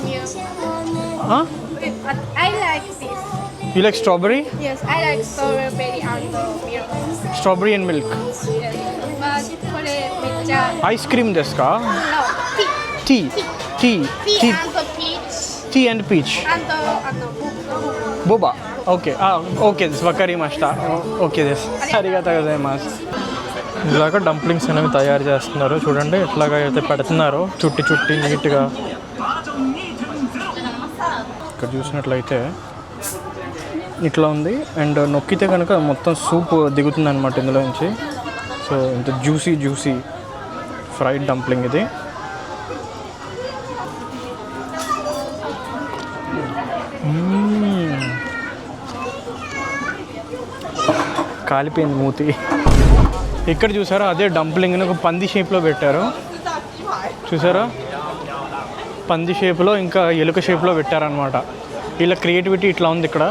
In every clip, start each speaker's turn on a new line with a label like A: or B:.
A: milk.
B: Huh?
A: I like this.
B: You like strawberry?
A: Yes, I like strawberry and milk.
B: Strawberry and milk.
A: Yes. But これめっちゃ
B: Ice cream desu ka?
A: No,
B: Tea. Tea.
A: tea
B: Tea.
A: and peach
B: Tea and peach.
A: and
B: Boba. Okay. Okay. This wakarimashita. Okay. This. Arigatou gozaimasu. ఇలాగ dumplings అనేవి తయారు చేస్తున్నారు. చూడండి ఎట్లాగా అయితే పెడుతున్నారు, చుట్టి చుట్టి నీట్గా. ఇక్కడ చూసినట్లయితే ఇట్లా ఉంది. అండ్ నొక్కితే కనుక మొత్తం సూప్ దిగుతుంది అనమాట ఇందులో నుంచి. సో ఇంత జ్యూసీ ఫ్రైడ్ డంప్లింగ్ ఇది. కాలిపోయింది మూతి. ఇక్కడ చూసారా అదే డంప్లింగ్ని ఒక పంది షేప్లో పెట్టారు. చూసారా పంది షేప్లో ఇంకా ఎలుక షేప్లో పెట్టారనమాట. వీళ్ళ క్రియేటివిటీ ఇట్లా ఉంది ఇక్కడ,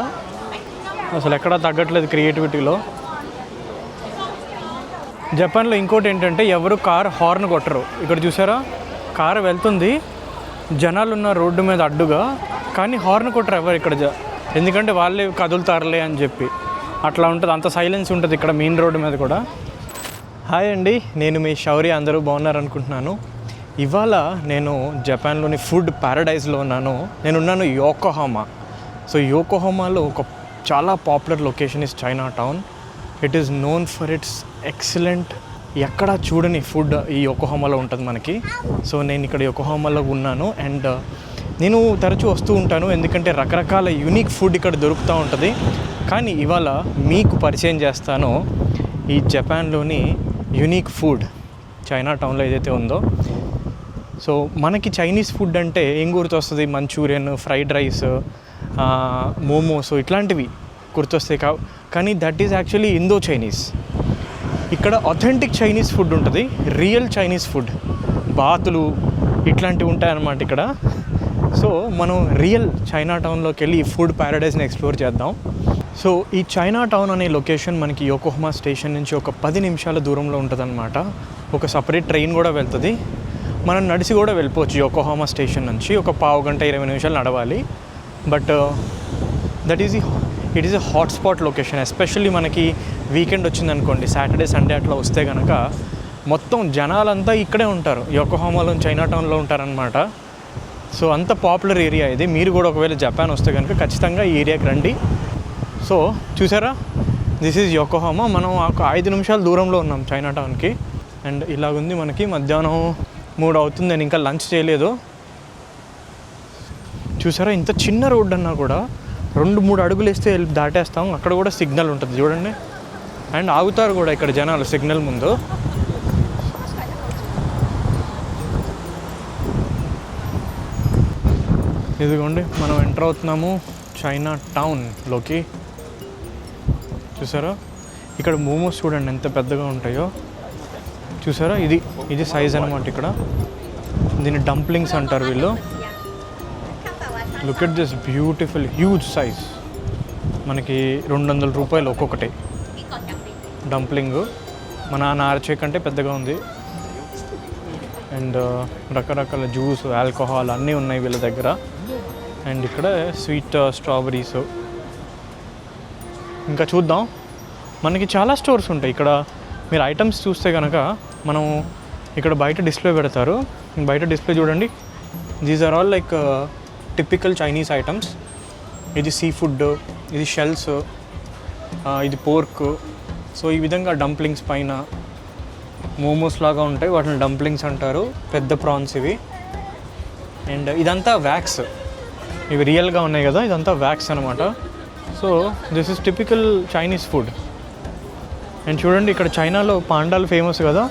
B: అసలు ఎక్కడా తగ్గట్లేదు క్రియేటివిటీలో. జపాన్లో ఇంకోటి ఏంటంటే ఎవరు కారు హార్న్ కొట్టరు. ఇక్కడ చూసారా కారు వెళ్తుంది, జనాలు ఉన్న రోడ్డు మీద అడ్డుగా, కానీ హార్న్ కొట్టరు ఎవరు ఇక్కడ. ఎందుకంటే వాళ్ళే కదులుతారులే అని చెప్పి అట్లా ఉంటుంది. అంత సైలెన్స్ ఉంటుంది ఇక్కడ మెయిన్ రోడ్డు మీద కూడా. హాయ్ అండి, నేను మీ శౌర్య. అందరూ బాగున్నారనుకుంటున్నాను. ఇవాళ నేను జపాన్లోని ఫుడ్ ప్యారడైజ్లో ఉన్నాను. నేనున్నాను యోకోహామా. సో యోకోహామాలో ఒక చాలా popular location is China town. It is known for it's excellent, ఎక్కడా చూడని ఫుడ్ ఈ యోకోహామాలో ఉంటుంది మనకి. సో నేను ఇక్కడ యోకోహామాలో ఉన్నాను. అండ్ నేను తరచూ వస్తూ ఉంటాను, ఎందుకంటే రకరకాల యూనిక్ ఫుడ్ ఇక్కడ దొరుకుతూ ఉంటుంది. కానీ ఇవాళ మీకు పరిచయం చేస్తాను ఈ జపాన్లోని యూనిక్ ఫుడ్ చైనా టౌన్లో ఏదైతే ఉందో. సో మనకి చైనీస్ ఫుడ్ అంటే ఏం గుర్తొస్తుంది? మంచూరియన్, ఫ్రైడ్ రైస్, మోమోస్ ఇట్లాంటివి గుర్తొస్తాయి. కానీ that is actually Indo Chinese. ఇక్కడ అథెంటిక్ చైనీస్ ఫుడ్ ఉంటుంది, రియల్ చైనీస్ ఫుడ్, బాతులు ఇట్లాంటివి ఉంటాయన్నమాట ఇక్కడ. సో మనం రియల్ చైనా టౌన్లోకి వెళ్ళి ఈ ఫుడ్ ప్యారడైజ్ని ఎక్స్ప్లోర్ చేద్దాం. సో ఈ చైనా టౌన్ అనే లొకేషన్ మనకి యోకోహామా స్టేషన్ నుంచి ఒక 10 నిమిషాల దూరంలో ఉంటుందన్నమాట. ఒక సపరేట్ ట్రైన్ కూడా వెళ్తుంది. మనం నడిచి కూడా వెళ్ళిపోవచ్చు యోకోహామా స్టేషన్ నుంచి. ఒక పావు గంట 20 నిమిషాలు నడవాలి. But it is a hotspot location. Especially మనకి వీకెండ్ వచ్చిందనుకోండి, సాటర్డే సండే అట్లా వస్తే కనుక మొత్తం జనాలంతా ఇక్కడే ఉంటారు, యోకోహామాలో చైనా టౌన్లో ఉంటారనమాట. సో అంత పాపులర్ ఏరియా ఇది. మీరు కూడా ఒకవేళ జపాన్ వస్తే కనుక ఖచ్చితంగా ఈ ఏరియాకి రండి. సో చూసారా, దిస్ ఈజ్ యోకోహామా. మనం ఒక 5 నిమిషాల దూరంలో ఉన్నాం చైనా టౌన్కి. అండ్ ఇలాగుంది మనకి. మధ్యాహ్నం 3 అవుతుంది, నేను ఇంకా లంచ్ చేయలేదు. చూసారా ఇంత చిన్న రోడ్డు అన్నా కూడా 2-3 అడుగులు వేస్తే దాటేస్తాం. అక్కడ కూడా సిగ్నల్ ఉంటుంది చూడండి. అండ్ ఆగుతారు కూడా ఇక్కడ జనాలు సిగ్నల్ ముందు. ఇదిగోండి మనం ఎంటర్ అవుతున్నాము చైనా టౌన్లోకి. చూసారా ఇక్కడ మోమోస్ చూడండి ఎంత పెద్దగా ఉంటాయో. చూసారా ఇది సైజ్ అనమాట. ఇక్కడ దీన్ని డంప్లింగ్స్ అంటారు వీళ్ళు. Look at this beautiful huge size. మనకి 200 రూపాయలు ఒక్కొక్కటి డంప్లింగ్. మన నారచే కంటే పెద్దగా ఉంది. అండ్ రకరకాల జ్యూస్, ఆల్కహాల్ అన్నీ ఉన్నాయి వీళ్ళ దగ్గర. అండ్ ఇక్కడ స్వీట్ స్ట్రాబెరీస్. ఇంకా చూద్దాం, మనకి చాలా స్టోర్స్ ఉంటాయి ఇక్కడ. మీరు ఐటమ్స్ చూస్తే కనుక మనం ఇక్కడ బయట డిస్ప్లే పెడతారు. బయట డిస్ప్లే చూడండి. These are all like typical Chinese items. ఇది సీ ఫుడ్, ఇది షెల్స్, ఇది పోర్క్. సో ఈ విధంగా డంప్లింగ్స్ పైన మోమోస్ లాగా ఉంటాయి, వాటిని డంప్లింగ్స్ అంటారు. పెద్ద ప్రాన్స్ ఇవి. అండ్ ఇదంతా వ్యాక్స్. ఇవి రియల్గా ఉన్నాయి కదా, ఇదంతా వ్యాక్స్ అనమాట. So this is typical Chinese food. And చూడండి ఇక్కడ చైనాలో పాండాలు ఫేమస్ కదా.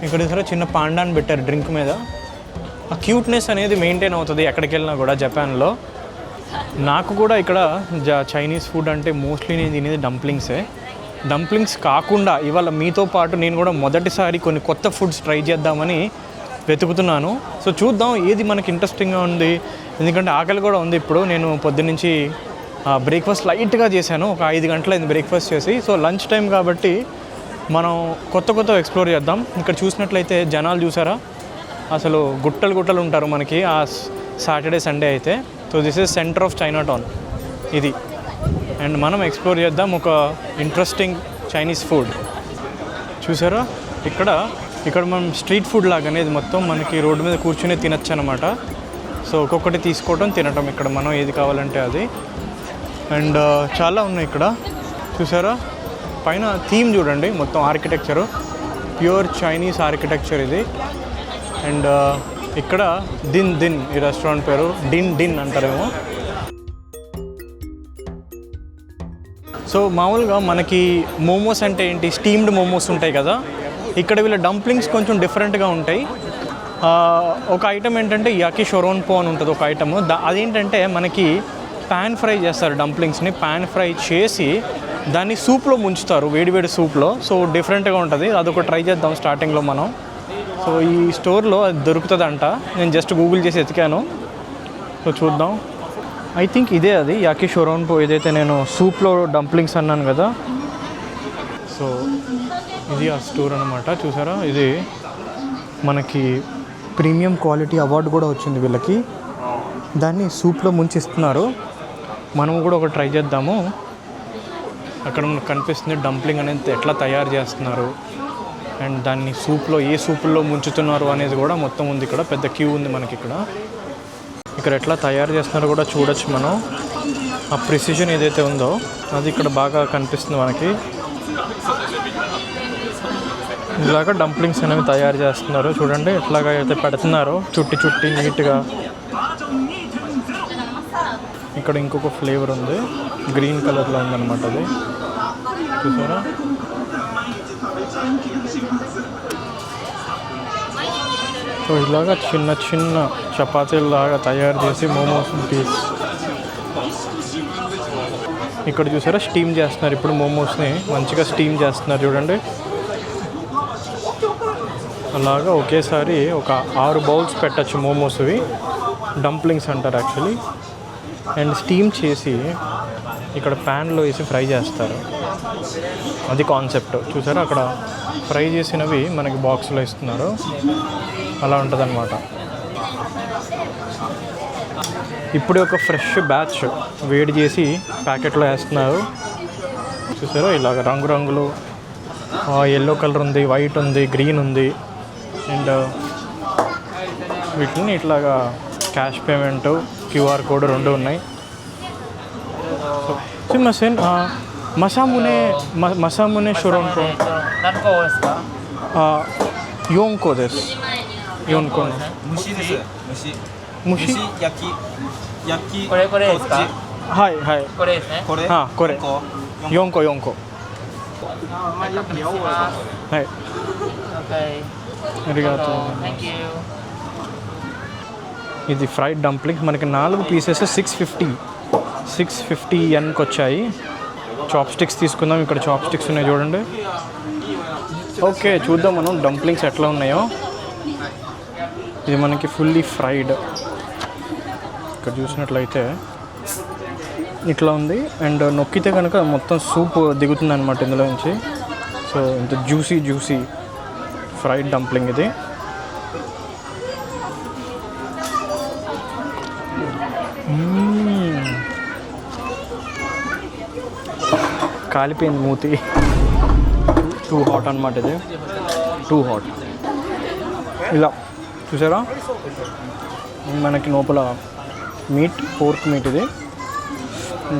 B: ఇక్కడ సరే చిన్న పాండాని పెట్టారు డ్రింక్ మీద. ఆ క్యూట్నెస్ అనేది మెయింటైన్ అవుతుంది ఎక్కడికి వెళ్ళినా కూడా జపాన్లో. నాకు కూడా ఇక్కడ చైనీస్ ఫుడ్ అంటే మోస్ట్లీ నేను తినేది డంప్లింగ్సే. డంప్లింగ్స్ కాకుండా ఇవాళ మీతో పాటు నేను కూడా మొదటిసారి కొన్ని కొత్త ఫుడ్స్ ట్రై చేద్దామని వెతుకుతున్నాను. సో చూద్దాం ఏది మనకి ఇంట్రెస్టింగ్గా ఉంది. ఎందుకంటే ఆకలి కూడా ఉంది ఇప్పుడు. నేను పొద్దున్నుంచి బ్రేక్ఫాస్ట్ లైట్గా చేశాను, ఒక 5 గంటలైంది బ్రేక్ఫాస్ట్ చేసి. సో లంచ్ టైం కాబట్టి మనం కొత్త ఎక్స్ప్లోర్ చేద్దాం. ఇక్కడ చూసినట్లయితే జనాలు చూసారా, అసలు గుట్టలు ఉంటారు. మనకి ఆ సాటర్డే సండే అయితే. So this is centre of China town ఇది. అండ్ మనం ఎక్స్ప్లోర్ చేద్దాం ఒక ఇంట్రెస్టింగ్ చైనీస్ ఫుడ్. చూసారా ఇక్కడ మనం స్ట్రీట్ ఫుడ్ లాగానే ఇది మొత్తం మనకి రోడ్డు మీద కూర్చుని తినచ్చు అనమాట. సో ఒక్కొక్కటి తీసుకోవడం తినటం ఇక్కడ మనం ఏది కావాలంటే అది. అండ్ చాలా ఉన్నాయి ఇక్కడ. చూసారా పైన థీమ్ చూడండి, మొత్తం ఆర్కిటెక్చరు ప్యూర్ చైనీస్ ఆర్కిటెక్చర్ ఇది. అండ్ ఇక్కడ దిన్ ఈ రెస్టారెంట్ పేరు డిన్ అంటారేమో. సో మామూలుగా మనకి మోమోస్ అంటే ఏంటి, స్టీమ్డ్ మోమోస్ ఉంటాయి కదా. ఇక్కడ వీళ్ళ డంప్లింగ్స్ కొంచెం డిఫరెంట్గా ఉంటాయి. ఒక ఐటమ్ ఏంటంటే యాకి షోరోన్పో అని ఉంటుంది ఒక ఐటమ్. అదేంటంటే మనకి ప్యాన్ ఫ్రై చేస్తారు డంప్లింగ్స్ని. ప్యాన్ ఫ్రై చేసి దాన్ని సూప్లో ముంచుతారు, వేడివేడి సూప్లో. సో డిఫరెంట్గా ఉంటుంది. అదొక ట్రై చేద్దాం స్టార్టింగ్లో మనం. సో ఈ స్టోర్లో అది దొరుకుతుందంట. నేను జస్ట్ గూగుల్ చేసి ఎతికాను. సో చూద్దాం. ఐ థింక్ ఇదే అది యాకి షోరోన్పో, ఏదైతే నేను సూప్లో డంప్లింగ్స్ అన్నాను కదా. సో ఇది ఆ స్టోర్ అనమాట. చూసారా ఇది మనకి ప్రీమియం క్వాలిటీ అవార్డు కూడా వచ్చింది వీళ్ళకి. దాన్ని సూప్లో ముంచిస్తున్నారు. మనం కూడా ఒక ట్రై చేద్దాము. అక్కడ మనకు కనిపిస్తుంది డంప్లింగ్ అనేది ఎట్లా తయారు చేస్తున్నారు అండ్ దాన్ని సూప్లో ఏ సూపుల్లో ముంచుతున్నారు అనేది కూడా మొత్తం ఉంది. ఇక్కడ పెద్ద క్యూ ఉంది మనకి. ఇక్కడ ఎట్లా తయారు చేస్తున్నారో కూడా చూడొచ్చు మనం. ఆ ప్రిసిజన్ ఏదైతే ఉందో అది ఇక్కడ బాగా కనిపిస్తుంది మనకి. ఇలాగా డంప్లింగ్స్ అనేవి తయారు చేస్తున్నారు. చూడండి ఎట్లాగా అయితే పెడుతున్నారో చుట్టి నీట్గా. ఇక్కడ ఇంకొక ఫ్లేవర్ ఉంది, గ్రీన్ కలర్లో ఉందన్నమాట అది. చూసారా సో ఇలాగా చిన్న చపాతీలాగా తయారు చేసి మోమోస్ పీస్ ఇక్కడ చూసారా స్టీమ్ చేస్తున్నారు. ఇప్పుడు మోమోస్ని మంచిగా స్టీమ్ చేస్తున్నారు చూడండి. అలాగా ఒకేసారి ఒక 6 బౌల్స్ పెట్టచ్చు మోమోస్వి. డంప్లింగ్స్ అంటారు యాక్చువల్లీ. అండ్ స్టీమ్ చేసి ఇక్కడ ప్యాన్లో వేసి ఫ్రై చేస్తారు. అది కాన్సెప్ట్. చూసారా అక్కడ ఫ్రై చేసినవి మనకి బాక్స్లో ఇస్తున్నారు. అలా ఉంటుందన్నమాట. ఇప్పుడు ఒక ఫ్రెష్ బ్యాచ్ వేడి చేసి ప్యాకెట్లో వేస్తున్నారు. చూసారా ఇలాగ రంగులు ఎల్లో కలర్ ఉంది, వైట్ ఉంది, గ్రీన్ ఉంది. అండ్ వీటిని ఇట్లాగా క్యాష్ పేమెంట్, క్యూఆర్ కోడ్ 2 ఉన్నాయి. సో మసామునే షోరోన్పో4個です。4個。蒸し焼きこれですか？はいこれですね。これ4個はいありがとうございます。ఇది ఫ్రైడ్ డంప్లింగ్స్ మనకి 4 పీసెస్ 650 యెన్కి వచ్చాయి. చాప్ స్టిక్స్ తీసుకుందాం. ఇక్కడ చాప్ స్టిక్స్ ఉన్నాయి చూడండి. ఓకే చూద్దాం మనం డంప్లింగ్స్ ఎట్లా ఉన్నాయో. ఇది మనకి ఫుల్లీ ఫ్రైడ్. ఇక్కడ చూసినట్లయితే ఇట్లా ఉంది. అండ్ నొక్కితే కనుక మొత్తం సూప్ దిగుతుంది అనమాట ఇందులో నుంచి. సో ఇంత జ్యూసీ ఫ్రైడ్ డంప్లింగ్ ఇది. కాలిపోయింది మూతి. టూ హాట్ అనమాట ఇది. Too hot. ఇలా చూసారా మనకి లోపల పోర్క్ మీట్ ఇది.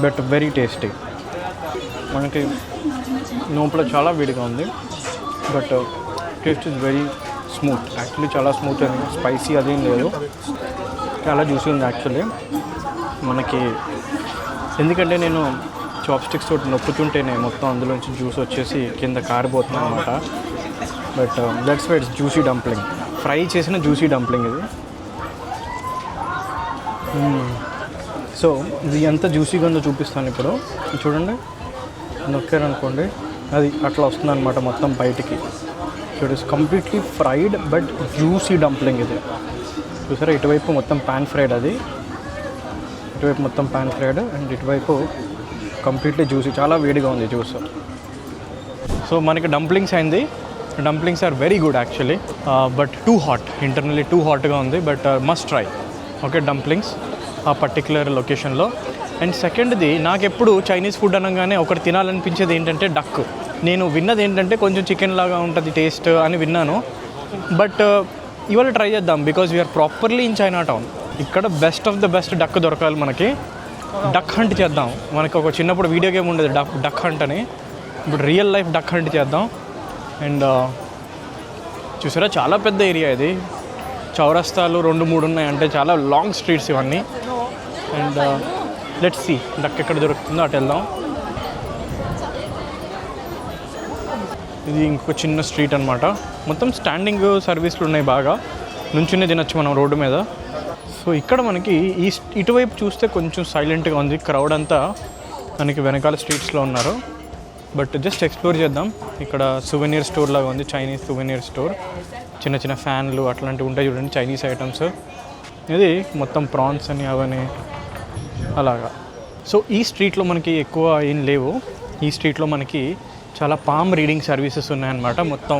B: But very tasty. మనకి లోపల చాలా వేడిగా ఉంది. But taste is very smooth. Actually చాలా స్మూత్ అండి. స్పైసీ అదేం లేదు. చాలా జ్యూసీ ఉంది యాక్చువల్లీ మనకి. ఎందుకంటే నేను చాప్ స్టిక్స్ తోటి నొక్కుతుంటేనే మొత్తం అందులోంచి జ్యూస్ వచ్చేసి కింద కారిపోతుంది అనమాట. But that's why it's juicy dumpling. Fry చేసిన జ్యూసీ డంప్లింగ్ ఇది. సో ఇది ఎంత జ్యూసీగా ఉందో చూపిస్తాను ఇప్పుడు. చూడండి నొక్కారనుకోండి అది అట్లా వస్తుంది అనమాట మొత్తం బయటికి. So it is completely fried but juicy dumpling ఇది. చూసారా ఇటువైపు మొత్తం పాన్ ఫ్రైడ్, అది ఇటువైపు మొత్తం పాన్ ఫ్రైడ్ అండ్ ఇటువైపు కంప్లీట్లీ జ్యూసీ. చాలా వేడిగా ఉంది జ్యూస్. సో మనకి డంప్లింగ్స్ అయింది. Dumplings are very good actually. But too hot, internally too హాట్గా ఉంది. But must try. Okay dumplings ఆ పర్టిక్యులర్ లొకేషన్లో. అండ్ సెకండ్ది నాకు ఎప్పుడు చైనీస్ ఫుడ్ అనగానే ఒకటి తినాలనిపించేది ఏంటంటే డక్. నేను విన్నది ఏంటంటే కొంచెం చికెన్ లాగా ఉంటుంది టేస్ట్ అని విన్నాను. బట్ ఇవాళ ట్రై చేద్దాం because we are properly in Chinatown. ఇక్కడ best of the best duck దొరకాలి మనకి. డక్ హంట్ చేద్దాం. మనకి ఒక చిన్నప్పుడు వీడియో గేమ్ ఉండేది డక్ హంట్ అని. ఇప్పుడు రియల్ లైఫ్ డక్ హంట్ చేద్దాం. అండ్ చూసారా చాలా పెద్ద ఏరియా ఇది. చౌరస్తాలు 2-3 ఉన్నాయి, అంటే చాలా లాంగ్ స్ట్రీట్స్ ఇవన్నీ. అండ్ లెట్స్ సీ డక్ ఎక్కడ దొరుకుతుందో అటు వెళ్దాం. ఇది ఇంకొక చిన్న స్ట్రీట్ అనమాట. మొత్తం స్టాండింగ్ సర్వీస్లు ఉన్నాయి, బాగా నుంచునే తినొచ్చు మనం రోడ్డు మీద. సో ఇక్కడ మనకి ఇటువైపు చూస్తే కొంచెం సైలెంట్గా ఉంది. క్రౌడ్ అంతా మనకి వెనకాల స్ట్రీట్స్లో ఉన్నారు. బట్ జస్ట్ ఎక్స్ప్లోర్ చేద్దాం. ఇక్కడ సువెనీర్ స్టోర్ లాగా ఉంది, చైనీస్ సువెనీర్ స్టోర్. చిన్న చిన్న ఫ్యాన్లు అట్లాంటివి ఉంటాయి చూడండి, చైనీస్ ఐటమ్స్. ఇది మొత్తం ప్రాన్స్ అని అవని అలాగా. సో ఈ స్ట్రీట్లో మనకి ఎక్కువ ఏం లేవు. ఈ స్ట్రీట్లో మనకి చాలా పామ్ రీడింగ్ సర్వీసెస్ ఉన్నాయన్నమాట. మొత్తం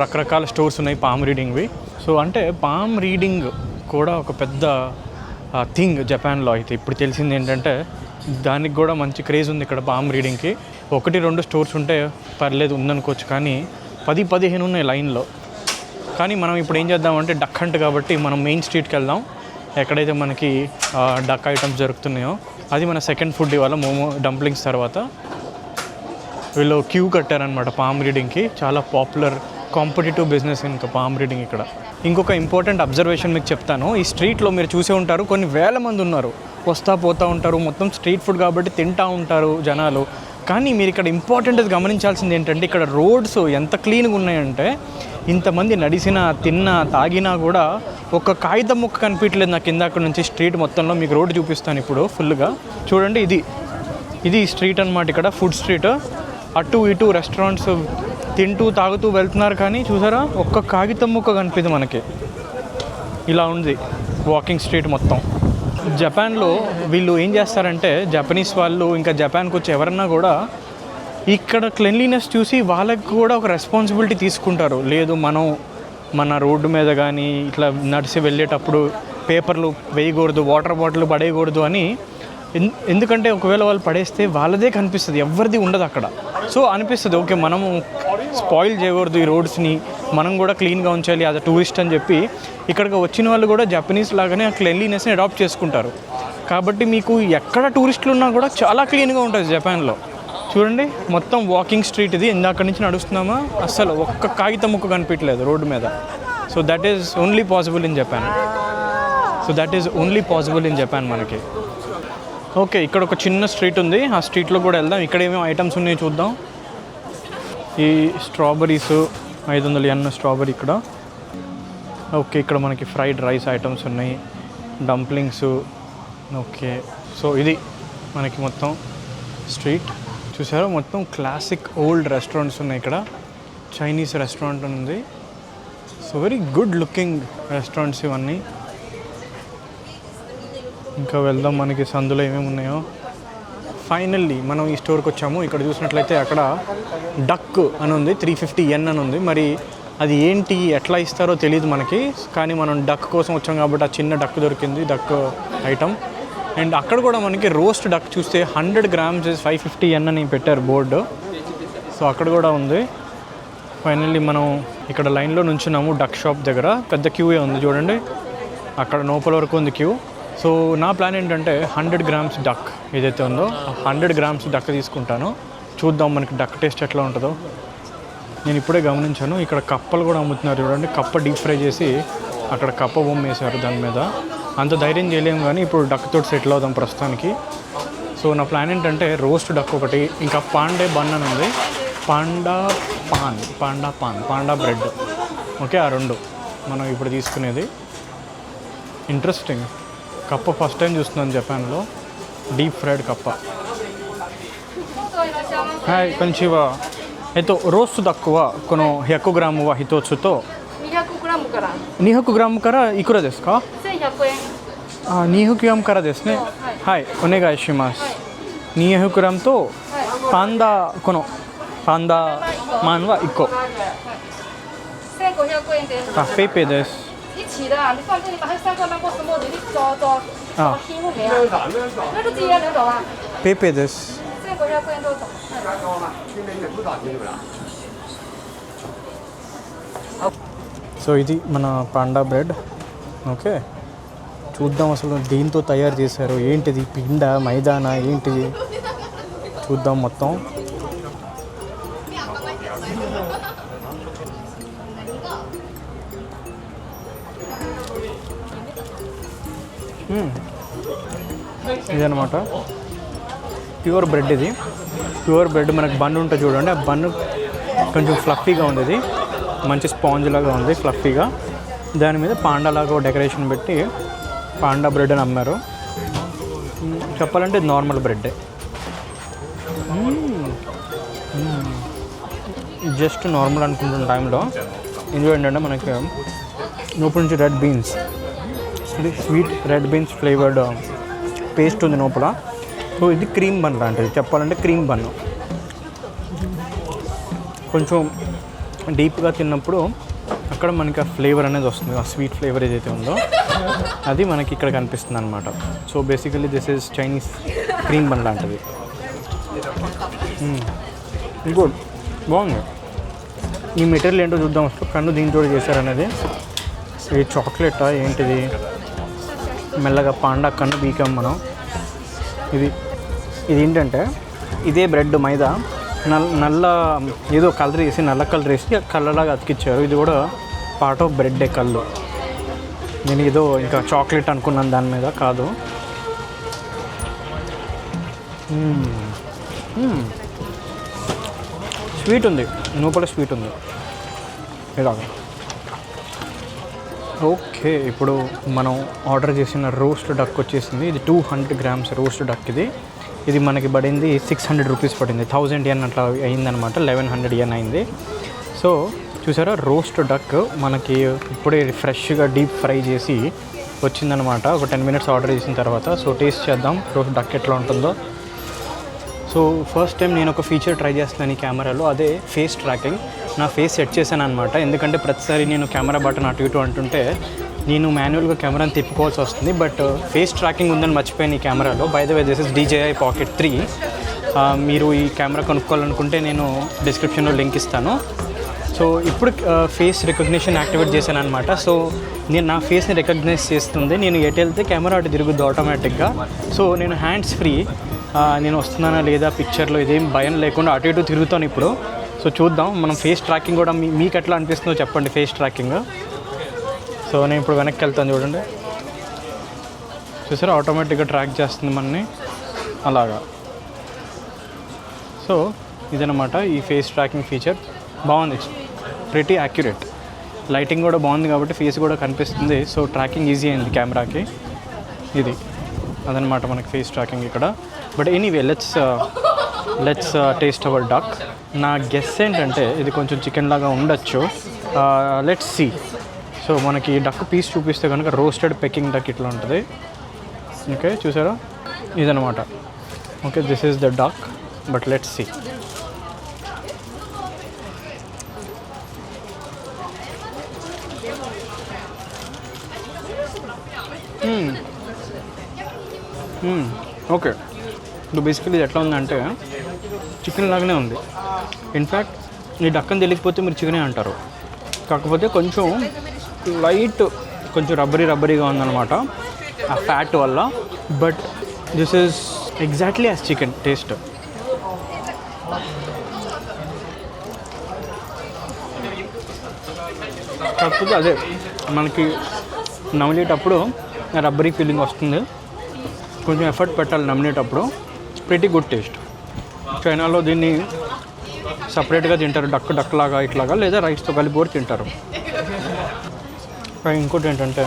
B: రకరకాల స్టోర్స్ ఉన్నాయి పామ్ రీడింగ్వి. సో అంటే పామ్ రీడింగ్ కూడా ఒక పెద్ద థింగ్ జపాన్లో. అయితే ఇప్పుడు తెలిసింది ఏంటంటే దానికి కూడా మంచి క్రేజ్ ఉంది ఇక్కడ పామ్ రీడింగ్కి. 1-2 స్టోర్స్ ఉంటే పర్లేదు ఉందనుకోవచ్చు, కానీ 10-15 ఉన్నాయి లైన్లో. కానీ మనం ఇప్పుడు ఏం చేద్దామంటే డక్ హంట్ కాబట్టి మనం మెయిన్ స్ట్రీట్కి వెళ్దాం, ఎక్కడైతే మనకి డక్ ఐటమ్స్ దొరుకుతున్నాయో. అది మన సెకండ్ ఫుడ్ ఇవాళ, మోమో డంప్లింగ్స్ తర్వాత. వీళ్ళు క్యూ కట్టారనమాట పామ్ రీడింగ్కి. చాలా పాపులర్ కాంపిటేటివ్ బిజినెస్ ఇంకా పామ్ రీడింగ్ ఇక్కడ. ఇంకొక ఇంపార్టెంట్ అబ్జర్వేషన్ మీకు చెప్తాను. ఈ స్ట్రీట్లో మీరు చూసే ఉంటారు, కొన్ని వేల మంది ఉన్నారు, వస్తూ పోతూ ఉంటారు. మొత్తం స్ట్రీట్ ఫుడ్ కాబట్టి తింటూ ఉంటారు జనాలు. కానీ మీరు ఇక్కడ ఇంపార్టెంట్ గమనించాల్సింది ఏంటంటే ఇక్కడ రోడ్స్ ఎంత క్లీన్గా ఉన్నాయంటే ఇంతమంది నడిచినా తిన్నా తాగినా కూడా ఒక కాగితం ముక్క కనిపించలేదు నాకు ఇందాక నుంచి. స్ట్రీట్ మొత్తంలో మీకు రోడ్డు చూపిస్తాను ఇప్పుడు ఫుల్గా. చూడండి, ఇది స్ట్రీట్ అనమాట. ఇక్కడ ఫుడ్ స్ట్రీట్. అటు ఇటు రెస్టారెంట్స్ తింటూ తాగుతూ వెళ్తున్నారు, కానీ చూసారా ఒక్క కాగితం ముక్క కనిపిది మనకి. ఇలా ఉంది వాకింగ్ స్ట్రీట్ మొత్తం. జపాన్లో వీళ్ళు ఏం చేస్తారంటే జపనీస్ వాళ్ళు ఇంకా జపాన్కి వచ్చి ఎవరన్నా కూడా ఇక్కడ క్లెన్లీనెస్ చూసి వాళ్ళకి కూడా ఒక రెస్పాన్సిబిలిటీ తీసుకుంటారు. లేదు మనం మన రోడ్డు మీద కానీ ఇట్లా నడిచి వెళ్ళేటప్పుడు పేపర్లు వేయకూడదు, వాటర్ బాటిల్ పడేయకూడదు అని. ఎందుకంటే ఒకవేళ వాళ్ళు పడేస్తే వాళ్ళదే కనిపిస్తుంది, ఎవరిది ఉండదు అక్కడ. సో అనిపిస్తుంది ఓకే మనము స్పాయిల్ చేయకూడదు ఈ రోడ్స్ని, మనం కూడా క్లీన్గా ఉంచాలి యాజ్ అ టూరిస్ట్ అని చెప్పి ఇక్కడికి వచ్చిన వాళ్ళు కూడా జపనీస్ లాగానే ఆ క్లెన్లీనెస్ని అడాప్ట్ చేసుకుంటారు. కాబట్టి మీకు ఎక్కడ టూరిస్టులు ఉన్నా కూడా చాలా క్లీన్గా ఉంటుంది జపాన్లో. చూడండి మొత్తం వాకింగ్ స్ట్రీట్ ఇది. ఇందాక నుంచి నడుస్తున్నామా అస్సలు ఒక్క కాగితం ముక్క కనిపించలేదు రోడ్డు మీద. So that is only possible in Japan. మనకి ఓకే, ఇక్కడ ఒక చిన్న స్ట్రీట్ ఉంది, ఆ స్ట్రీట్లో కూడా వెళ్దాం. ఇక్కడ ఏమేమి ఐటమ్స్ ఉన్నాయో చూద్దాం. ఈ స్ట్రాబెరీస్ 500 yen స్ట్రాబెరీ ఇక్కడ. ఓకే, ఇక్కడ మనకి ఫ్రైడ్ రైస్ ఐటమ్స్ ఉన్నాయి, డంప్లింగ్స్. ఓకే, సో ఇది మనకి మొత్తం స్ట్రీట్. చూసారా మొత్తం క్లాసిక్ ఓల్డ్ రెస్టారెంట్స్ ఉన్నాయి ఇక్కడ. చైనీస్ రెస్టారెంట్ ఉంది. So very good looking restaurants ఇవన్నీ. ఇంకా వెళ్దాం మనకి సందులో ఏమేమి ఉన్నాయో. ఫైనల్లీ మనం ఈ స్టోర్కి వచ్చాము. ఇక్కడ చూసినట్లయితే అక్కడ డక్ అని ఉంది, 350 yen అని ఉంది. మరి అది ఏంటి ఎట్లా ఇస్తారో తెలియదు మనకి, కానీ మనం డక్ కోసం వచ్చాం కాబట్టి ఆ చిన్న డక్ దొరికింది, డక్ ఐటమ్. అండ్ అక్కడ కూడా మనకి రోస్ట్ డక్ చూస్తే 100 grams 550 yen అని పెట్టారు బోర్డు. సో అక్కడ కూడా ఉంది. ఫైనల్లీ మనం ఇక్కడ లైన్లో నుంచున్నాము డక్ షాప్ దగ్గర. పెద్ద క్యూయే ఉంది చూడండి, అక్కడ లోపల వరకు ఉంది క్యూ. సో నా ప్లాన్ ఏంటంటే 100 grams డక్ ఏదైతే ఉందో 100 grams డక్ తీసుకుంటాను. చూద్దాం మనకి డక్ టేస్ట్ ఎట్లా ఉంటుందో. నేను ఇప్పుడే గమనించాను ఇక్కడ కప్పలు కూడా అమ్ముతున్నారు చూడండి. కప్ప డీప్ ఫ్రై చేసి అక్కడ కప్ప బొమ్మ వేశారు దాని మీద. అంత ధైర్యం చేయలేము కానీ ఇప్పుడు డక్ తోటి సెటిల్ అవుదాం ప్రస్తుతానికి. సో నా ప్లాన్ ఏంటంటే రోస్ట్ డక్ ఒకటి, ఇంకా పాండే బన్ అని ఉంది, పాండా బ్రెడ్. ఓకే, ఆ 2 మనం ఇప్పుడు తీసుకునేది. ఇంట్రెస్టింగ్ కప్ప ఫస్ట్ టైం చూస్తున్నాను జపాన్లో, డీప్ ఫ్రైడ్ కప్ప. హాయ్ కొంచివా. రోస్ట్ డక్はこの100 gramsは1つと200 gramsからいくらですか？1100円。200 gramsからですね。はい、お願いします。200 gramsとパンダマンは1個。1500円です。ペイペイです。一起的，你放这里把它3个芒果丝摸进去
A: 题目没啊？那就直接领走啊。
B: pay this.
A: 这500円どうぞ。
B: so ఇది మన పాండా బ్రెడ్. ఓకే, చూద్దాం అసలు దీంతో తయారు చేశారు ఏంటిది, పిండ మైదానా ఏంటిది చూద్దాం మొత్తం. ఇదనమాట ప్యూర్ బ్రెడ్. ఇది ప్యూర్ బ్రెడ్. మనకు బన్ ఉంటుంది చూడండి, ఆ బన్ కొంచెం ఫ్లఫీగా ఉంది. ఇది మంచి స్పాంజ్ లాగా ఉంది, ఫ్లఫీగా. దాని మీద పాండాలాగా డెకరేషన్ పెట్టి పాండా బ్రెడ్ అని అమ్మారు. చెప్పాలంటే నార్మల్ బ్రెడ్డే, జస్ట్ నార్మల్ అనుకుంటున్న టైంలో ఇందులో ఏంటంటే మనకి లోపల నుంచి రెడ్ బీన్స్, ఇది sweet red beans flavoured paste ఉంది లోపల. సో ఇది క్రీమ్ బన్ లాంటిది, చెప్పాలంటే క్రీమ్ బన్. కొంచెం డీప్గా తిన్నప్పుడు అక్కడ మనకి ఆ ఫ్లేవర్ అనేది వస్తుంది, ఆ స్వీట్ ఫ్లేవర్ ఏదైతే ఉందో అది మనకి ఇక్కడ కనిపిస్తుంది అనమాట. So basically this is Chinese cream bun లాంటిది. గుడ్, బాగుంది. ఈ మెటీరియల్ ఏంటో చూద్దాం వస్తూ. కన్ను దీంతో చేశారనేది. ఇది చాక్లెటా ఏంటిది, మెల్లగా పాండా కన్ను బీకాం మనం. ఇది ఏంటంటే ఇదే బ్రెడ్ మైదా నల్ల ఏదో కలర్ వేసి, నల్ల కలర్ వేసి కళ్ళలాగా అతికిచ్చారు. ఇది కూడా పార్ట్ ఆఫ్ బ్రెడ్డే కళ్ళు. నేను ఏదో ఇంకా చాక్లెట్ అనుకున్నాను, దాని మీద కాదు. స్వీట్ ఉంది, లోపల స్వీట్ ఉంది ఇలాగా. ఓకే, ఇప్పుడు మనం ఆర్డర్ చేసిన రోస్ట్ డక్ వచ్చేసింది. ఇది 200 grams రోస్ట్ డక్. ఇది మనకి పడింది 600 రూపీస్ పడింది. 1000 yen అట్లా అయిందనమాట, 1100 yen అయింది. సో చూసారా, రోస్ట్ డక్ మనకి ఇప్పుడే ఫ్రెష్గా డీప్ ఫ్రై చేసి వచ్చిందనమాట. ఒక 10 minutes ఆర్డర్ చేసిన తర్వాత. సో టేస్ట్ చేద్దాం రోస్ట్ డక్ ఎట్లా ఉంటుందో. సో ఫస్ట్ టైం నేను ఒక ఫీచర్ ట్రై చేస్తున్నాను ఈ కెమెరాలో, అదే ఫేస్ ట్రాకింగ్. నా ఫేస్ సెట్ చేశాను అనమాట, ఎందుకంటే ప్రతిసారి నేను కెమెరా బటన్ అటు ఇటు అంటుంటే నేను మాన్యువల్గా కెమెరాని తిప్పుకోవాల్సి వస్తుంది. బట్ ఫేస్ ట్రాకింగ్ ఉందని మర్చిపోయాను ఈ కెమెరాలో. By the way, this is DJI Pocket 3. మీరు ఈ కెమెరా కొనుక్కోవాలనుకుంటే నేను డిస్క్రిప్షన్లో లింక్ ఇస్తాను. సో ఇప్పుడు ఫేస్ రికగ్నిషన్ యాక్టివేట్ చేశాను అనమాట. సో నేను నా ఫేస్ని రికగ్నైజ్ చేస్తుంది. నేను ఎటు వెళ్తే కెమెరా అటు తిరుగుద్ది ఆటోమేటిక్గా. సో నేను హ్యాండ్స్ ఫ్రీ, నేను వస్తున్నానా లేదా పిక్చర్లో ఇదేం భయం లేకుండా అటు ఇటు తిరుగుతాను ఇప్పుడు. సో చూద్దాం మనం ఫేస్ ట్రాకింగ్ కూడా మీకు ఎట్లా అనిపిస్తుందో చెప్పండి ఫేస్ ట్రాకింగ్. సో నేను ఇప్పుడు వెనక్కి వెళ్తాను చూడండి, చూసారా ఆటోమేటిక్గా ట్రాక్ చేస్తుంది మనని అలాగా. సో ఇదనమాట ఈ ఫేస్ ట్రాకింగ్ ఫీచర్. బాగుంది, ప్రిటీ యాక్యురేట్. లైటింగ్ కూడా బాగుంది కాబట్టి ఫేస్ కూడా కనిపిస్తుంది. సో ట్రాకింగ్ ఈజీ అయింది కెమెరాకి. ఇది అదనమాట మనకి ఫేస్ ట్రాకింగ్ ఇక్కడ. But anyway, let's taste our duck. నా గెస్ ఏంటంటే ఇది కొంచెం చికెన్ లాగా ఉండొచ్చు. Let's see. సో మనకి డక్ పీస్ చూపిస్తే కనుక రోస్టెడ్ పెకింగ్ డక్ ఇట్లా ఉంటుంది. ఓకే చూసారా, ఇదనమాట. Okay, this is the duck. But let's see. Okay, ఇప్పుడు బేసికలీ ఇది ఎట్లా ఉందంటే చికెన్ లాగానే ఉంది. ఇన్ఫ్యాక్ట్ ఈ డక్కని తెలియకపోతే మీరు చికెనే అంటారు. కాకపోతే కొంచెం లైట్, కొంచెం రబ్బరీగా ఉందన్నమాట ఆ ఫ్యాట్ వల్ల. But this is exactly as chicken taste. కాకపోతే అదే మనకి నమిలేటప్పుడు రబ్బరీ ఫీలింగ్ వస్తుంది. కొంచెం ఎఫర్ట్ పెట్టాలి నమిలేటప్పుడు. Pretty good taste. చైనాలో దీన్ని సపరేట్గా తింటారు, డక్ లాగా ఇట్లాగా, లేదా రైస్తో కలిపి కూడా తింటారు. ఇంకోటి ఏంటంటే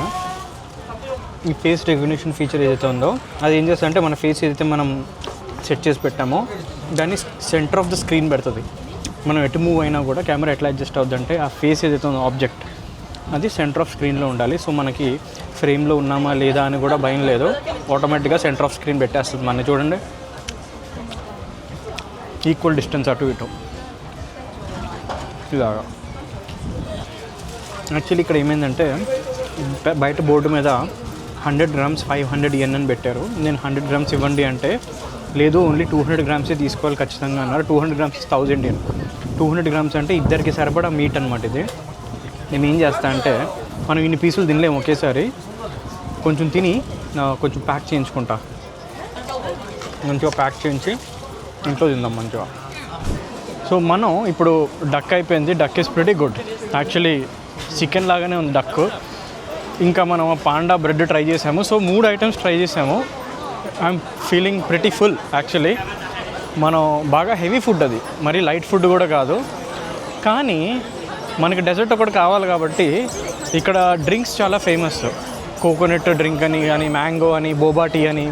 B: ఈ ఫేస్ రికగ్నిషన్ ఫీచర్ ఏదైతే ఉందో అది ఏం చేస్తుందంటే మన ఫేస్ ఏదైతే మనం సెట్ చేసి పెట్టామో దాన్ని సెంటర్ ఆఫ్ ద స్క్రీన్ పెడుతుంది. మనం ఎటు మూవ్ అయినా కూడా కెమెరా ఎట్లా అడ్జస్ట్ అవుతుందంటే ఆ ఫేస్ ఏదైతే ఉందో ఆబ్జెక్ట్ అది సెంటర్ ఆఫ్ స్క్రీన్లో ఉండాలి. సో మనకి ఫ్రేమ్లో ఉన్నామా లేదా అని కూడా భయం లేదు, ఆటోమేటిక్గా సెంటర్ ఆఫ్ స్క్రీన్ పెట్టేస్తుంది మన. చూడండి, ఈక్వల్ డిస్టెన్స్ అటు ఇటు ఇలాగా. యాక్చువల్లీ ఇక్కడ ఏమైందంటే బయట బోర్డు మీద 100 grams 500 yen అని పెట్టారు. నేను 100 grams ఇవ్వండి అంటే లేదు ఓన్లీ 200 grams తీసుకోవాలి ఖచ్చితంగా అన్నారు. 200 grams 1000 yen. 200 grams అంటే ఇద్దరికి సరిపడా మీట్ అనమాట ఇది. నేను ఏం చేస్తా అంటే మనం ఇన్ని పీసులు తినలేము ఒకేసారి, కొంచెం తిని కొంచెం ప్యాక్ చేయించుకుంటా, మంచిగా ప్యాక్ చేయించి ఇంట్లో తిందాం మంచిగా. సో మనం ఇప్పుడు డక్ అయిపోయింది. Duck is pretty good actually, chicken లాగానే ఉంది డక్. ఇంకా మనం పాండా బ్రెడ్ ట్రై చేసాము. సో 3 ఐటమ్స్ ట్రై చేసాము. I'm feeling pretty full actually. మనం బాగా హెవీ ఫుడ్, అది మరి లైట్ ఫుడ్ కూడా కాదు. కానీ మనకి డెజర్ట్ ఒకటి కావాలి కాబట్టి ఇక్కడ డ్రింక్స్ చాలా ఫేమస్. కోకోనట్ డ్రింక్ అని కానీ, మ్యాంగో అని, బోబా టీ అని,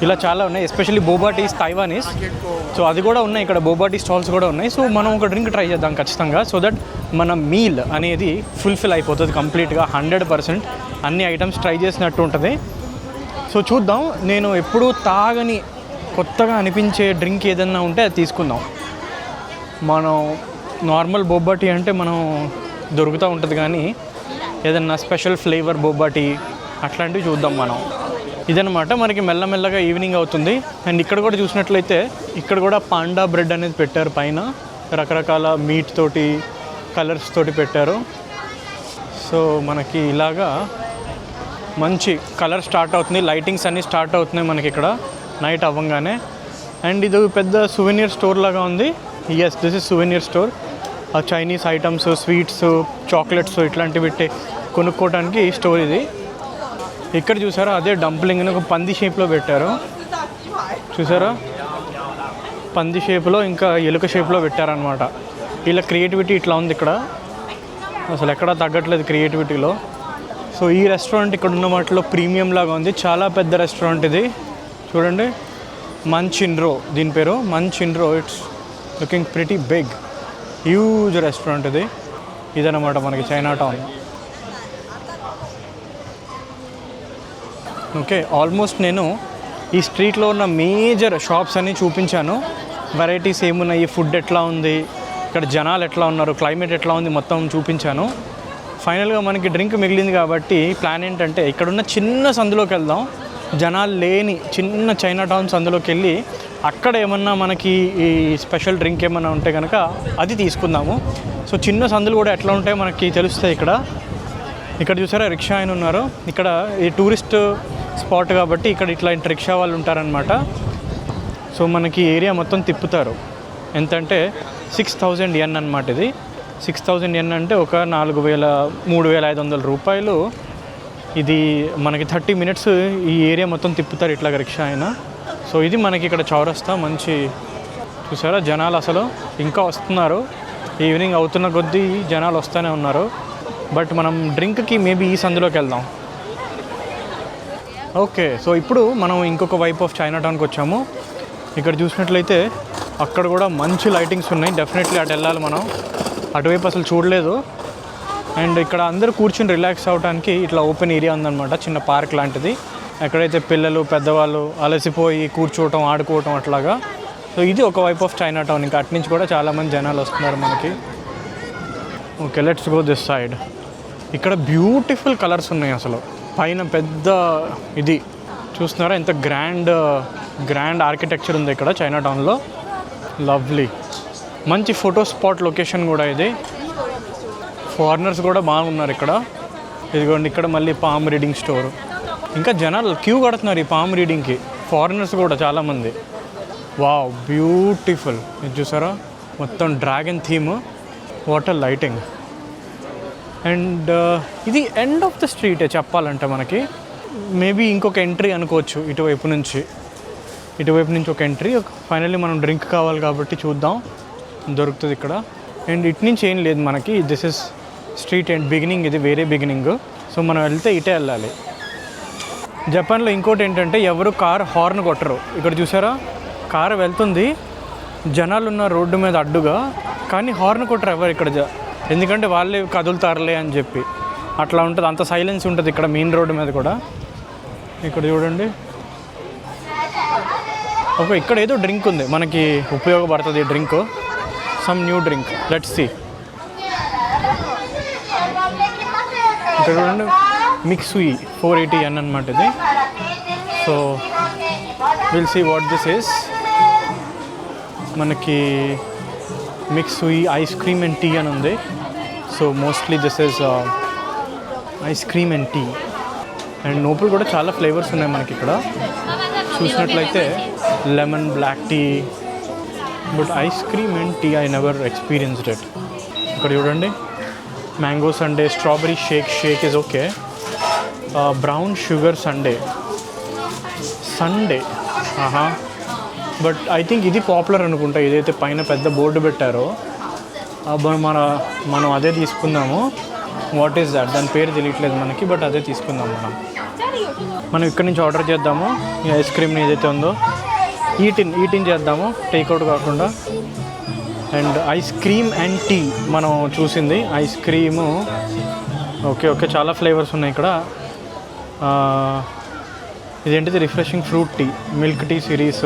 B: ఇలా చాలా ఉన్నాయి. Especially boba teas Taiwanese. So అది కూడా ఉన్నాయి ఇక్కడ, బోబా టీ స్టాల్స్ కూడా ఉన్నాయి. సో మనం ఒక డ్రింక్ ట్రై చేద్దాం ఖచ్చితంగా, సో దట్ మన మీల్ అనేది ఫుల్ఫిల్ అయిపోతుంది కంప్లీట్గా. 100% అన్ని ఐటమ్స్ ట్రై చేసినట్టు ఉంటుంది. సో చూద్దాం. నేను ఎప్పుడూ తాగని కొత్తగా అనిపించే డ్రింక్ ఏదన్నా ఉంటే అది తీసుకుందాం. మనం నార్మల్ బోబా టీ అంటే మనం దొరుకుతూ ఉంటుంది, కానీ ఏదన్నా స్పెషల్ ఫ్లేవర్ బోబా టీ అట్లాంటివి చూద్దాం మనం. ఇదనమాట మనకి మెల్లమెల్లగా ఈవినింగ్ అవుతుంది. అండ్ ఇక్కడ కూడా చూసినట్లయితే ఇక్కడ కూడా పాండా బ్రెడ్ అనేది పెట్టారు పైన, రకరకాల మీట్ తోటి కలర్స్ తోటి పెట్టారు. సో మనకి ఇలాగా మంచి కలర్ స్టార్ట్ అవుతుంది, లైటింగ్స్ అన్నీ స్టార్ట్ అవుతున్నాయి మనకి ఇక్కడ నైట్ అవ్వగానే. అండ్ ఇది పెద్ద సువెనీర్ స్టోర్ లాగా ఉంది. Yes, this is souvenir store. Chinese items, sweets, chocolates ఇట్లాంటివి పెట్టి కొనుక్కోవడానికి స్టోర్ ఇది. ఇక్కడ చూసారా అదే డంప్లింగ్ని ఒక పంది షేప్లో పెట్టారు, చూసారా పంది షేప్లో ఇంకా ఎలుక షేప్లో పెట్టారనమాట. ఇలా క్రియేటివిటీ ఇట్లా ఉంది ఇక్కడ, అసలు ఎక్కడా తగ్గట్లేదు క్రియేటివిటీలో. సో ఈ రెస్టారెంట్ ఇక్కడ ఉన్న వాటిలో ప్రీమియం లాగా ఉంది, చాలా పెద్ద రెస్టారెంట్ ఇది. చూడండి, మంచిన్రో దీని పేరు, మంచిన్రో. It's looking pretty big, huge restaurant ఇది. ఇదన్నమాట మనకి చైనా టౌన్. ఓకే, ఆల్మోస్ట్ నేను ఈ స్ట్రీట్లో ఉన్న మేజర్ షాప్స్ అన్నీ చూపించాను. వెరైటీస్ ఏమున్నాయి, ఫుడ్ ఎట్లా ఉంది, ఇక్కడ జనాలు ఎట్లా ఉన్నారు, క్లైమేట్ ఎట్లా ఉంది, మొత్తం చూపించాను. ఫైనల్గా మనకి డ్రింక్ మిగిలింది కాబట్టి ప్లాన్ ఏంటంటే ఇక్కడున్న చిన్న సందులోకి వెళ్దాం, జనాలు లేని చిన్న చైనా టౌన్ సందులోకి వెళ్ళి అక్కడ ఏమన్నా మనకి ఈ స్పెషల్ డ్రింక్ ఏమన్నా ఉంటే కనుక అది తీసుకుందాము. సో చిన్న సందులు కూడా ఎట్లా ఉంటాయో మనకి తెలుస్తాయి ఇక్కడ. ఇక్కడ చూసారా రిక్షా ఆయన ఉన్నారు. ఇక్కడ ఈ టూరిస్ట్ స్పాట్ కాబట్టి ఇక్కడ ఇట్లాంటి రిక్షా వాళ్ళు ఉంటారనమాట. సో మనకి ఏరియా మొత్తం తిప్పుతారు. ఎంతంటే 6000 yen అనమాట ఇది. 6000 yen అంటే ఒక 3500 రూపాయలు. ఇది మనకి 30 minutes ఈ ఏరియా మొత్తం తిప్పుతారు ఇట్లా రిక్షా ఆయన. సో ఇది మనకి ఇక్కడ చౌరస్తా. మంచి చూసారా జనాలు అసలు ఇంకా వస్తున్నారు, ఈవినింగ్ అవుతున్న కొద్దీ జనాలు వస్తూనే ఉన్నారు. బట్ మనం డ్రింక్కి మేబీ ఈ సందులోకి వెళ్దాం. ఓకే, సో ఇప్పుడు మనం ఇంకొక వైప్ ఆఫ్ చైనా టౌన్కి వచ్చాము. ఇక్కడ చూసినట్లయితే అక్కడ కూడా మంచి లైటింగ్స్ ఉన్నాయి. డెఫినెట్లీ అటు వెళ్ళాలి మనం, అటువైపు అసలు చూడలేదు. అండ్ ఇక్కడ అందరూ కూర్చుని రిలాక్స్ అవ్వడానికి ఇట్లా ఓపెన్ ఏరియా ఉందన్నమాట, చిన్న పార్క్ లాంటిది. ఎక్కడైతే పిల్లలు పెద్దవాళ్ళు అలసిపోయి కూర్చోవటం, ఆడుకోవటం అట్లాగా. సో ఇది ఒక వైప్ ఆఫ్ చైనా టౌన్. ఇంకా అటు నుంచి కూడా చాలామంది జనాలు వస్తున్నారు మనకి. Okay, let's go this side. ఇక్కడ బ్యూటిఫుల్ కలర్స్ ఉన్నాయి అసలు. పైన పెద్ద ఇది చూస్తున్నారా, ఎంత గ్రాండ్ ఆర్కిటెక్చర్ ఉంది ఇక్కడ చైనా టౌన్లో. లవ్లీ, మంచి ఫోటో స్పాట్ లొకేషన్ కూడా ఇది. ఫారినర్స్ కూడా బాగున్నారు ఇక్కడ. ఇదిగోండి ఇక్కడ మళ్ళీ పామ్ రీడింగ్ స్టోర్. ఇంకా జనాలు క్యూ కడుతున్నారు ఈ పామ్ రీడింగ్కి, ఫారినర్స్ కూడా చాలామంది. Wow, beautiful. ఇది చూసారా మొత్తం dragon theme, water lighting. And ఇది ఎండ్ ఆఫ్ ద స్ట్రీటే చెప్పాలంటే మనకి. మేబీ ఇంకొక ఎంట్రీ అనుకోవచ్చు ఇటువైపు నుంచి ఒక ఎంట్రీ. ఫైనల్లీ మనం డ్రింక్ కావాలి కాబట్టి చూద్దాం దొరుకుతుంది ఇక్కడ. అండ్ ఇటు నుంచి ఏం లేదు మనకి, this is street and beginning, ఇది వేరే బిగినింగ్. సో మనం వెళ్తే ఇటే వెళ్ళాలి. జపాన్లో ఇంకోటి ఏంటంటే ఎవరు కార్ హార్న్ కొట్టరు. ఇక్కడ చూసారా కారు వెళ్తుంది, జనాలు ఉన్న రోడ్డు మీద అడ్డుగా, కానీ హార్న్ కొట్టరు ఎవరు ఇక్కడ. ఎందుకంటే వాళ్ళే కదులుతారులే అని చెప్పి అట్లా ఉంటుంది, అంత సైలెన్స్ ఉంటుంది ఇక్కడ మెయిన్ రోడ్డు మీద కూడా. ఇక్కడ చూడండి, ఓకే ఇక్కడ ఏదో డ్రింక్ ఉంది మనకి ఉపయోగపడుతుంది drink, some new drink. Let's see. ఇక్కడ చూడండి మిక్సూయి 480 అనమాట ఇది. So will see what this is. మనకి Mixue ice cream and tea అని ఉంది. So mostly this is ice cream and tea. And లోపల కూడా చాలా ఫ్లేవర్స్ ఉన్నాయి మనకి ఇక్కడ చూసినట్లయితే. Lemon, black tea, but ice cream and tea I never experienced it. ఇక్కడ చూడండి, mango sundae, strawberry shake is okay, brown sugar Sunday. But I think ఇది పాపులర్ అనుకుంటా. ఏదైతే పైన పెద్ద బోర్డు పెట్టారో మనం అదే తీసుకుందాము. వాట్ ఈస్ దాట్, దాని పేరు తెలియట్లేదు మనకి, బట్ అదే తీసుకుందాం మనం ఇక్కడి నుంచి ఆర్డర్ చేద్దాము. ఈ ఐస్ క్రీమ్ని ఏదైతే ఉందో ఈటిన్ చేద్దాము, టేక్అవుట్ కాకుండా. And ice cream and tea మనం చూసింది. ఐస్ క్రీము ఓకే చాలా ఫ్లేవర్స్ ఉన్నాయి ఇక్కడ. ఇదేంటిది, refreshing fruit tea, milk tea series,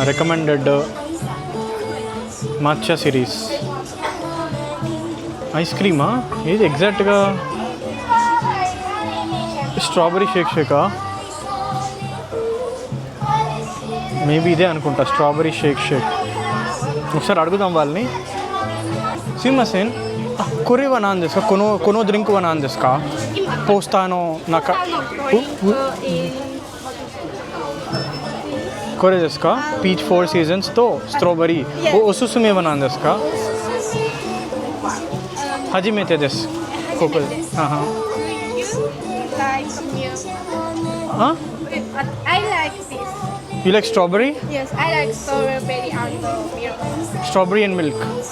B: recommended matcha series. Ice క్రీమా ఇది ఎగ్జాక్ట్గా స్ట్రాబెరీ షేకా, మేబీ ఇదే అనుకుంటా, స్ట్రాబెరీ షేక్. ఒకసారి అడుగుదాం వాళ్ళని. సీమాసేన్ కొరే వనాన్ దేస్కా, కొనో డ్రింక్ వనాన్ దేస్కా, పోస్తానో నాక కొరే దేస్కా, పీచ్ 4 seasons తో స్ట్రాబెరీ ఓసుసుమే వనాన్ దేస్కా. హజిమేతే దేస్ కోకో.
A: I like this.
B: You like strawberry?
A: Yes, I like strawberry and milk.
B: Strawberry and milk.
A: Yes,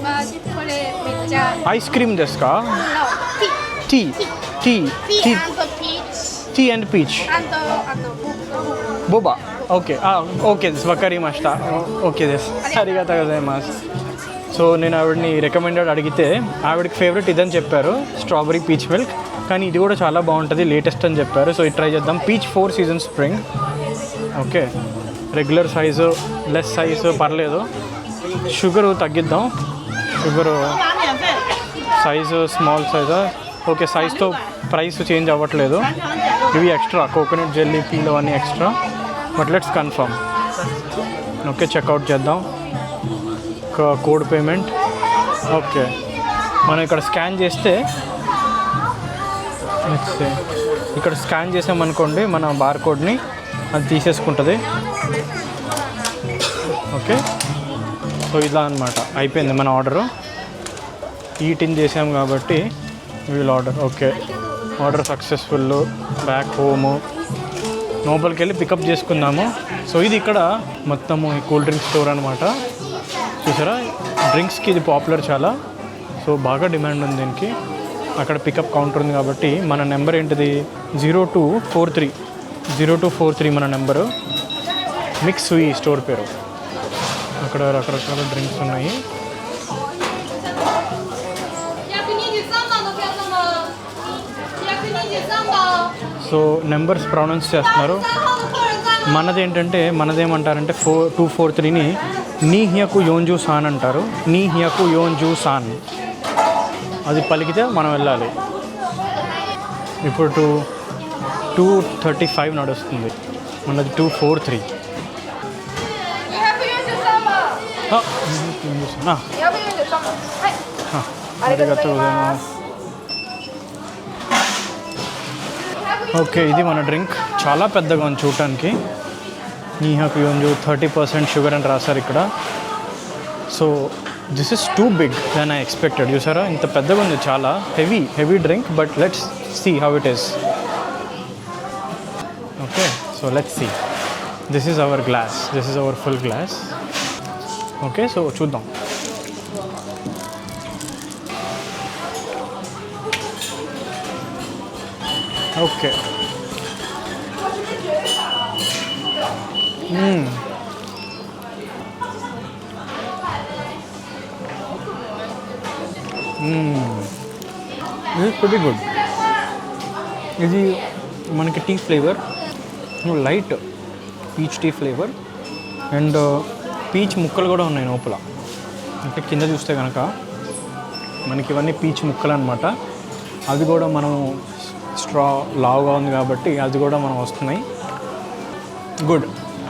A: but for mecha.
B: Ice cream desu ka?
A: No,
B: Tea.
A: tea and peach.
B: Tea and peach.
A: And
B: Boba. Okay. Okay. This wakarimashita. Okay desu. Arigatou gozaimasu. So నేను ఆవిడని recommended అడిగితే ఆవిడకి favourite ఇదని చెప్పారు, strawberry peach milk. కానీ ఇది కూడా చాలా బాగుంటుంది, లేటెస్ట్ అని చెప్పారు. సో ఇది ట్రై చేద్దాం. Peach 4 seasons spring. Okay, regular size, less size పర్లేదు. షుగరు తగ్గిద్దాం. షుగరు సైజు స్మాల్ సైజా. ఓకే, సైజ్తో ప్రైస్ చేంజ్ అవ్వట్లేదు. ఇవి ఎక్స్ట్రా, కోకోనట్ జెల్లీ, పీలో అన్నీ extra. But let's confirm. Okay, checkout చేద్దాం. Code payment. ఓకే, మనం ఇక్కడ స్కాన్ చేస్తే, ఇక్కడ స్కాన్ చేసామనుకోండి మన బార్ కోడ్ని, అది తీసేసుకుంటుంది. ఓకే, సో ఇలా అనమాట అయిపోయింది మన ఆర్డరు. ఈటిన్ చేసాం కాబట్టి we'll order. Okay, order successful. Back home. లోపలికి వెళ్ళి పికప్ చేసుకుందాము. సో ఇది ఇక్కడ మొత్తము ఈ కూల్ డ్రింక్ స్టోర్ అనమాట. చూసారా, డ్రింక్స్కి ఇది పాపులర్ చాలా. సో బాగా డిమాండ్ ఉంది దీనికి. అక్కడ పికప్ కౌంటర్ ఉంది కాబట్టి మన నెంబర్ ఏంటిది, 0243 మన నెంబరు. మిక్సూయి స్టోర్ పేరు. అక్కడ రకరకాల డ్రింక్స్ ఉన్నాయి. సో నెంబర్స్ ప్రొనౌన్స్ చేస్తున్నారు. మనదేమంటారంటే 243ని నీహియకు యోంజు సాన్ అంటారు. నీహియకు యోంజు సాన్ అది పలికితే మనం వెళ్ళాలి. ఇప్పుడు 235 నడుస్తుంది, మనది 243. ఓకే, ఇది మన డ్రింక్. చాలా పెద్దగా ఉంది చూడటానికి. నీహాకు యోంజు 30% షుగర్ అని రాశారు ఇక్కడ. So this is too big then I expected. చూసారా, ఇంత పెద్దగా ఉంది, చాలా heavy drink. But let's see how it is. Okay, so let's see. This is our glass, this is our full glass. Okay, so చూద్దాం. Okay, ఇది pretty good. ఇది మనకి tea flavour, light peach tea flavour. And peach ముక్కలు కూడా ఉన్నాయి లోపల. అంటే కింద చూస్తే కనుక మనకి ఇవన్నీ పీచ్ ముక్కలు అనమాట. అది కూడా మనం స్ట్రా లావుగా ఉంది కాబట్టి అది కూడా మనం వస్తున్నాయి. గుడ్.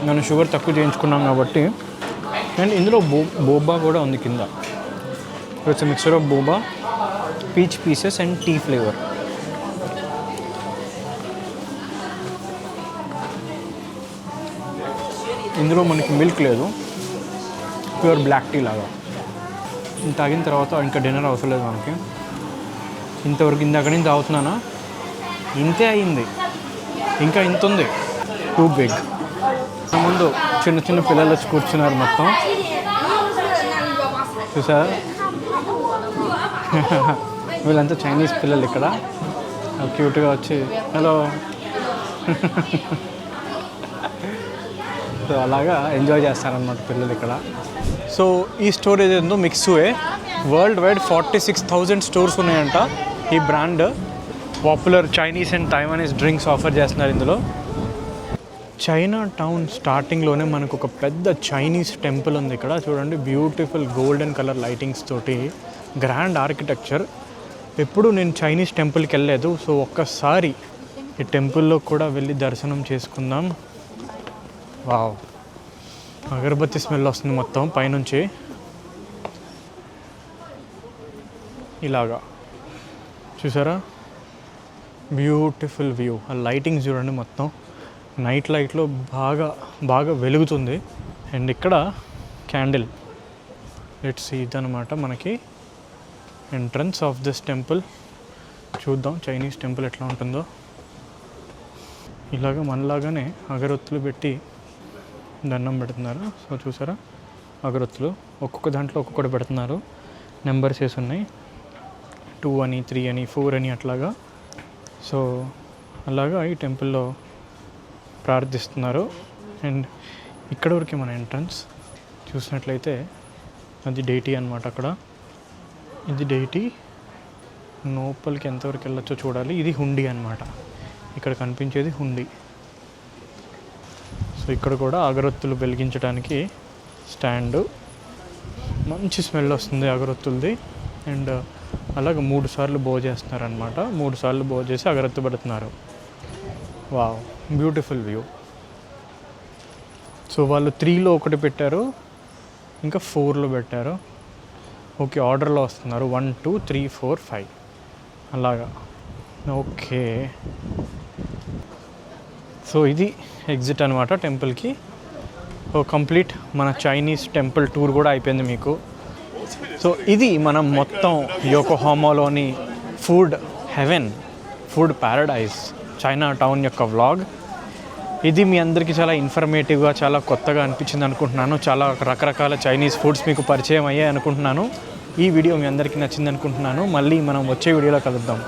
B: నేను షుగర్ తక్కువ చేయించుకున్నాం కాబట్టి. అండ్ ఇందులో బోబా కూడా ఉంది కింద. It's mixture of boba, peach pieces and tea flavour. ఇందులో మనకి మిల్క్ లేదు, ప్యూర్ బ్లాక్ టీ లాగా. తాగిన తర్వాత ఇంకా డిన్నర్ అవసరం లేదు మనకి. ఇంతవరకు ఇందాక నుంచి తాగుతున్నానా, ఇంతే అయింది, ఇంకా ఇంత ఉంది. Too big. ముందు చిన్న చిన్న పిల్లలు వచ్చి కూర్చున్నారు మొత్తం, చూసారా? వీళ్ళంతా చైనీస్ పిల్లలు ఇక్కడ క్యూట్గా వచ్చి హలో. సో అలాగా ఎంజాయ్ చేస్తారనమాట పిల్లలు ఇక్కడ. సో ఈ స్టోర్ ఏదేందో మిక్సూయే. వరల్డ్ వైడ్ 46,000 స్టోర్స్ ఉన్నాయంట. ఈ brand popular Chinese and Taiwanese drinks offer చేస్తున్నారు ఇందులో. చైనా టౌన్ స్టార్టింగ్లోనే మనకు ఒక పెద్ద చైనీస్ టెంపుల్ ఉంది ఇక్కడ. చూడండి, బ్యూటిఫుల్ గోల్డెన్ కలర్ లైటింగ్స్ తోటి, గ్రాండ్ ఆర్కిటెక్చర్. ఎప్పుడు నేను చైనీస్ టెంపుల్కి వెళ్ళలేదు. సో ఒక్కసారి ఈ టెంపుల్లో కూడా వెళ్ళి దర్శనం చేసుకుందాం. వావ్, అగరబత్తి స్మెల్ వస్తుంది మొత్తం పైనుంచి. ఇలాగా చూసారా, బ్యూటిఫుల్ వ్యూ. ఆ లైటింగ్ చూడండి, మొత్తం నైట్ లైట్లో బాగా బాగా వెలుగుతుంది. అండ్ ఇక్కడ క్యాండిల్. లెట్స్ సీ, ఇదనమాట మనకి ఎంట్రన్స్ ఆఫ్ దిస్ టెంపుల్. చూద్దాం చైనీస్ టెంపుల్ ఎట్లా ఉంటుందో. ఇలాగ మనలాగానే అగరొత్తులు పెట్టి దండం పెడుతున్నారు. సో చూసారా, అగరొత్తులు ఒక్కొక్క దాంట్లో ఒక్కొక్కటి పెడుతున్నారు. నెంబర్స్ వేసి ఉన్నాయి, 2 అని, 3 అని, 4 అని అట్లాగా. సో అలాగా ఈ టెంపుల్లో ప్రార్థిస్తున్నారు. అండ్ ఇక్కడ వరకు మన ఎంట్రన్స్ చూసినట్లయితే అది డైటీ అనమాట. అక్కడ ఇది డైటీ. లోపలికి ఎంతవరకు వెళ్ళొచ్చో చూడాలి. ఇది హుండీ అనమాట. ఇక్కడ కనిపించేది హుండీ. సో ఇక్కడ కూడా అగరొత్తులు వెలిగించడానికి స్టాండు. మంచి స్మెల్ వస్తుంది అగరొత్తులది. అండ్ అలాగే 3 సార్లు బో చేస్తున్నారనమాట. 3 సార్లు బో చేసి అగరొత్తు పెడుతున్నారు. Wow, beautiful view. సో వాళ్ళు 3లో ఒకటి పెట్టారు, ఇంకా 4లో పెట్టారు. ఓకే, ఆర్డర్లో వస్తున్నారు. 1 2 3 4 5 అలాగా. ఓకే, సో ఇది ఎగ్జిట్ అనమాట టెంపుల్కి. సో కంప్లీట్ మన చైనీస్ టెంపుల్ టూర్ కూడా అయిపోయింది మీకు. సో ఇది మనం మొత్తం యోకోహామాలోని food heaven, food paradise Chinatown యొక్క వ్లాగ్. ఇది మీ అందరికీ చాలా ఇన్ఫర్మేటివ్గా, చాలా కొత్తగా అనిపించింది అనుకుంటున్నాను. చాలా రకరకాల చైనీస్ ఫుడ్స్ మీకు పరిచయం అయ్యాయి అనుకుంటున్నాను. ఈ వీడియో మీ అందరికీ నచ్చింది అనుకుంటున్నాను. మళ్ళీ మనం వచ్చే వీడియోలో కలుద్దాం.